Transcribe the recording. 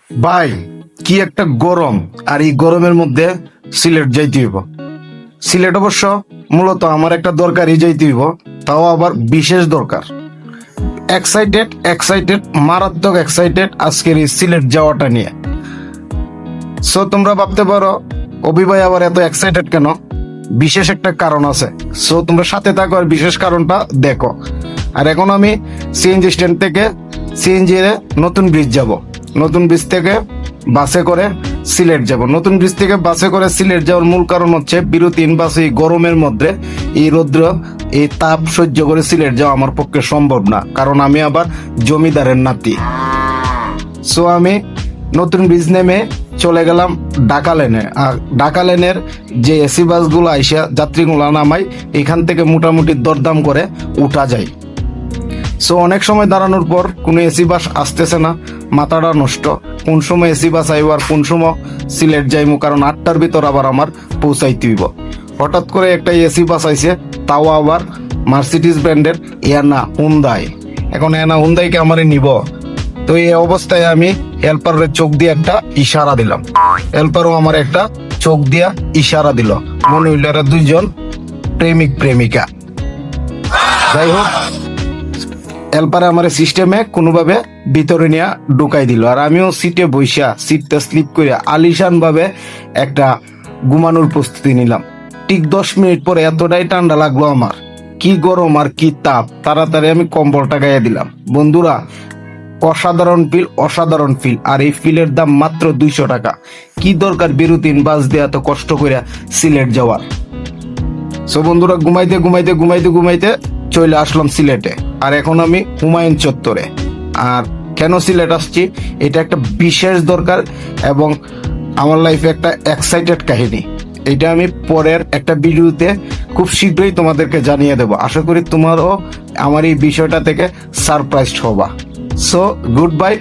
ভাই, কি একটা গরম! আর এই গরমের মধ্যে সিলেট যাইতে হইব। সিলেট অবশ্য মূলত আমার একটা দরকারই যাইতে হইব, তাও আবার বিশেষ দরকার। এক্সাইটেড এক্সাইটেড, মারাত্মক এক্সাইটেড আজকের এই সিলেট যাওয়াটা নিয়ে। সো তোমরা ভাবতে পারো অভি ভাই আবার এত এক্সাইটেড কেন? বিশেষ একটা কারণ আছে। সো তোমরা সাথে থাকো আর বিশেষ কারণটা দেখো। আর এখন আমি সিএনজি স্ট্যান্ড থেকে সিএনজি এর নতুন ব্রিজ যাব। নতুন ব্রিজ থেকে বাসে করে সিলেট যাব। নতুন ব্রিজ থেকে বাসে করে সিলেট যাওয়ার মূল কারণ হচ্ছে বিরতিহীন বাসে এই গরমের মধ্যে এই রৌদ্র এই তাপ সহ্য করে সিলেট যাওয়া আমার পক্ষে সম্ভব না, কারণ আমি আবার জমিদারের নাতি। সো আমি নতুন ব্রিজ নেমে চলে গেলাম ঢাকা লেনে। আর ঢাকা লেনের যে এসি বাসগুলো আইসা যাত্রীগুলো নামাই, এখান থেকে মোটামুটি দরদাম করে উঠা যায়। সো অনেক সময় দাঁড়ানোর পর কোনো এসি বাস আসতেছে না, মাথাটা নষ্ট। কোন সময় এসি বাস আইব আর কোন সময় সিলেট যাইমু, কারণ 8টার ভিতর আবার আমার পৌঁছাইতে হইব। হঠাৎ করে একটা এসি বাস আইছে, তাও আবার মার্সিডিজ ব্র্যান্ডের এনা হুন্দাই। এখন এনা হুন্দাইকে আমারে নিব, তো এই অবস্থায় আমি হেল্পারের চোখ দিয়ে একটা ইশারা দিলাম। হেল্পারও আমার একটা চোখ দিয়া ইশারা দিল। মনে হইল এরা দুইজন প্রেমিক প্রেমিকা। যাই হোক, হেল্পারে আমার সিস্টেমে কোনোভাবে ভিতরে নিয়ে ঢুকাই দিল। আর আমিও সিটে বইসা সিটটা স্লিপ করে আলিশান ভাবে একটা ঘুমানোর প্রস্তুতি নিলাম। ঠিক 10 মিনিট পরে এতটাই ঠান্ডা লাগলো আমার, কি গরম আর কি তাপ! তাড়াতাড়ি আমি কম্বলটা গায়ে দিলাম। বন্ধুরা, অসাধারণ ফিল, অসাধারণ ফিল। আর এই ফিলের দাম মাত্র 200 টাকা। কি দরকার বিরতিহীন বাস দিয়ে এত কষ্ট করে সিলেট যাওয়ার? সো বন্ধুরা, ঘুমাইতে ঘুমাইতে ঘুমাইতে ঘুমাইতে চলে আসলাম সিলেটে। আর এখন আমি হুমায়ুন চত্বরে। আর কেন সিলেট আসছি, এটা একটা বিশেষ দরকার এবং আমার লাইফে একটা এক্সাইটেড কাহিনী। এটা আমি পরের একটা ভিডিওতে খুব শীঘ্রই তোমাদেরকে জানিয়ে দেবো। আশা করি তোমারও আমার এই বিষয়টা থেকে সারপ্রাইজড হবা। So good bye.